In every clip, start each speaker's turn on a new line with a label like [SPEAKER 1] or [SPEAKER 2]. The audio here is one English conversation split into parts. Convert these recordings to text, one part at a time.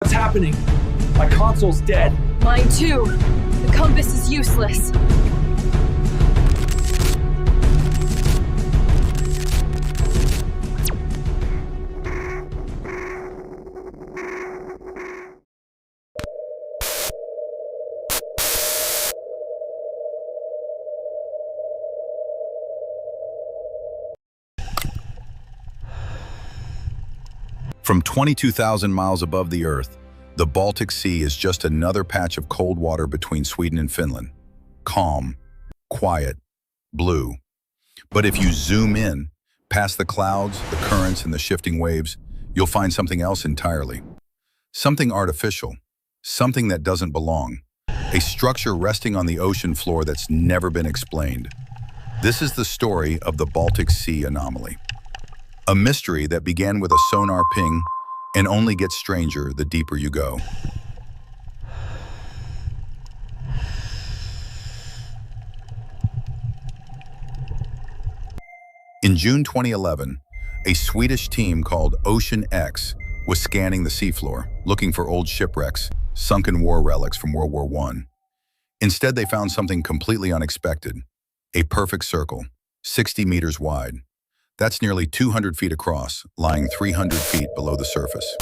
[SPEAKER 1] What's happening? My console's dead.
[SPEAKER 2] Mine too. The compass is useless.
[SPEAKER 3] From 22,000 miles above the Earth, the Baltic Sea is just another patch of cold water between Sweden and Finland. Calm, quiet, blue. But if you zoom in, past the clouds, the currents, and the shifting waves, you'll find something else entirely. Something artificial, something that doesn't belong. A structure resting on the ocean floor that's never been explained. This is the story of the Baltic Sea Anomaly. A mystery that began with a sonar ping and only gets stranger the deeper you go. In June 2011, a Swedish team called Ocean X was scanning the seafloor, looking for old shipwrecks, sunken war relics from World War I. Instead, they found something completely unexpected. A perfect circle, 60 meters wide. That's nearly 200 feet across, lying 300 feet below the surface.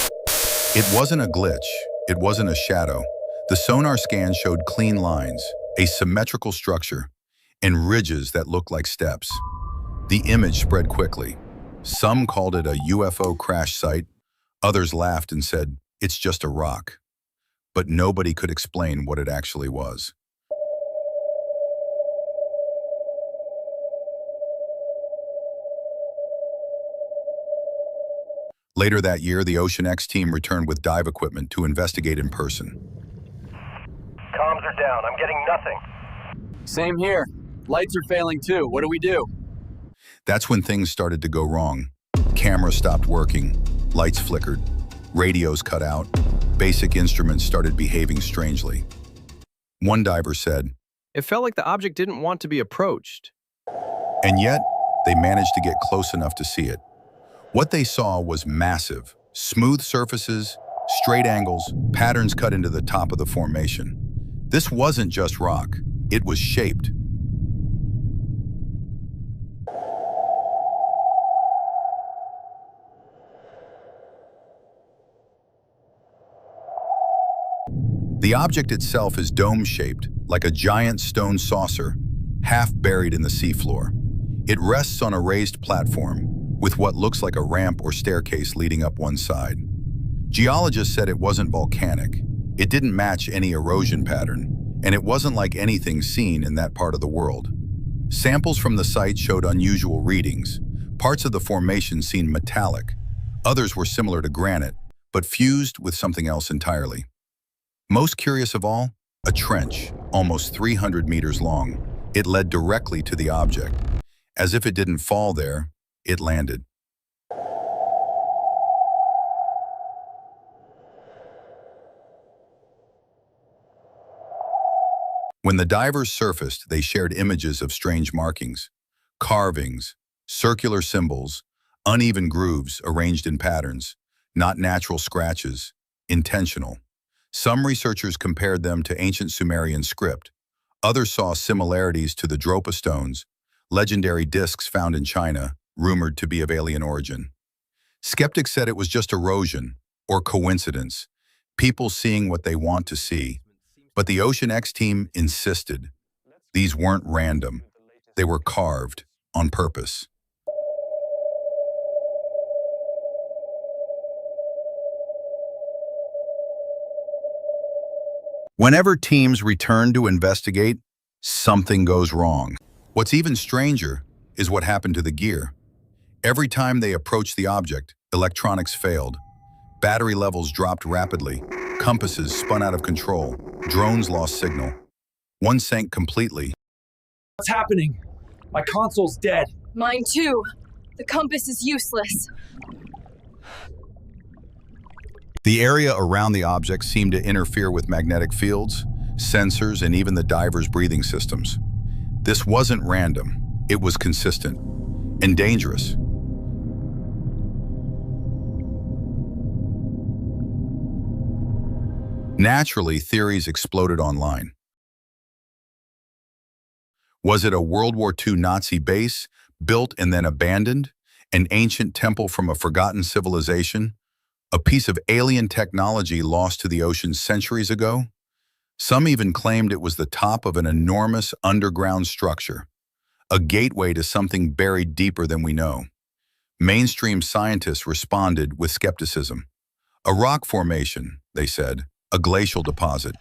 [SPEAKER 3] It wasn't a glitch. It wasn't a shadow. The sonar scan showed clean lines, a symmetrical structure, and ridges that looked like steps. The image spread quickly. Some called it a UFO crash site. Others laughed and said, it's just a rock. But nobody could explain what it actually was. Later that year, the Ocean X team returned with dive equipment to investigate in person.
[SPEAKER 4] Comms are down. I'm getting nothing.
[SPEAKER 1] Same here. Lights are failing too. What do we do?
[SPEAKER 3] That's when things started to go wrong. Cameras stopped working, lights flickered, radios cut out, basic instruments started behaving strangely. One diver said,
[SPEAKER 5] "It felt like the object didn't want to be approached."
[SPEAKER 3] and yet they managed to get close enough to see it. What they saw was massive, smooth surfaces, straight angles, patterns cut into the top of the formation. This wasn't just rock, it was shaped. The object itself is dome-shaped, like a giant stone saucer, half buried in the seafloor. It rests on a raised platform, with what looks like a ramp or staircase leading up one side. Geologists said it wasn't volcanic. It didn't match any erosion pattern, and it wasn't like anything seen in that part of the world. Samples from the site showed unusual readings. Parts of the formation seemed metallic. Others were similar to granite, but fused with something else entirely. Most curious of all, a trench, almost 300 meters long. It led directly to the object. As if it didn't fall there, it landed. When the divers surfaced, they shared images of strange markings, carvings, circular symbols, uneven grooves arranged in patterns, not natural scratches, intentional. Some researchers compared them to ancient Sumerian script. Others saw similarities to the Dropa stones, legendary discs found in China, rumored to be of alien origin. Skeptics said it was just erosion or coincidence, people seeing what they want to see. But the Ocean X team insisted. These weren't random. They were carved on purpose. Whenever teams return to investigate, something goes wrong. What's even stranger is what happened to the gear. Every time they approached the object, electronics failed. Battery levels dropped rapidly. Compasses spun out of control. Drones lost signal. One sank completely.
[SPEAKER 1] What's happening? My console's dead.
[SPEAKER 2] Mine too. The compass is useless.
[SPEAKER 3] The area around the object seemed to interfere with magnetic fields, sensors, and even the divers' breathing systems. This wasn't random. It was consistent and dangerous. Naturally, theories exploded online. Was it a World War II Nazi base, built and then abandoned? An ancient temple from a forgotten civilization? A piece of alien technology lost to the ocean centuries ago? Some even claimed it was the top of an enormous underground structure, a gateway to something buried deeper than we know. Mainstream scientists responded with skepticism. A rock formation, they said, a glacial deposit.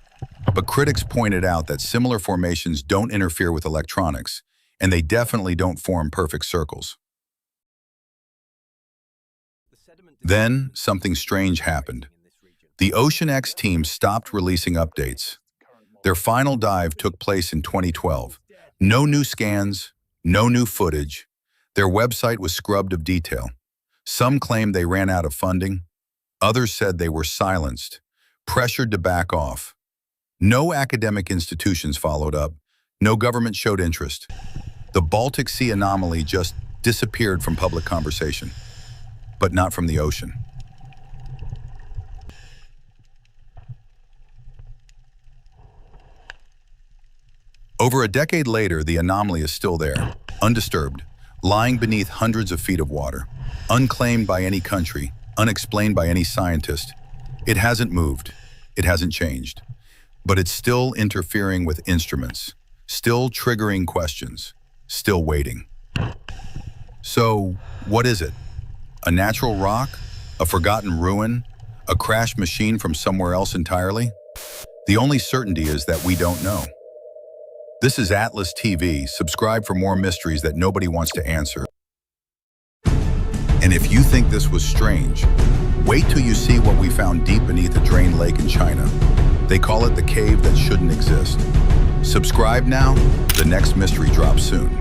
[SPEAKER 3] But critics pointed out that similar formations don't interfere with electronics, and they definitely don't form perfect circles. Then, something strange happened. The Ocean X team stopped releasing updates. Their final dive took place in 2012. No new scans, no new footage. Their website was scrubbed of detail. Some claimed they ran out of funding. Others said they were silenced, pressured to back off. No academic institutions followed up. No government showed interest. The Baltic Sea Anomaly just disappeared from public conversation, but not from the ocean. Over a decade later, the anomaly is still there, undisturbed, lying beneath hundreds of feet of water, unclaimed by any country, unexplained by any scientist. It hasn't moved, it hasn't changed, but it's still interfering with instruments, still triggering questions, still waiting. So, what is it? A natural rock? A forgotten ruin? A crashed machine from somewhere else entirely? The only certainty is that we don't know. This is Atlas TV. Subscribe for more mysteries that nobody wants to answer. And if you think this was strange, wait till you see what we found deep beneath a drained lake in China. They call it the cave that shouldn't exist. Subscribe now. The next mystery drops soon.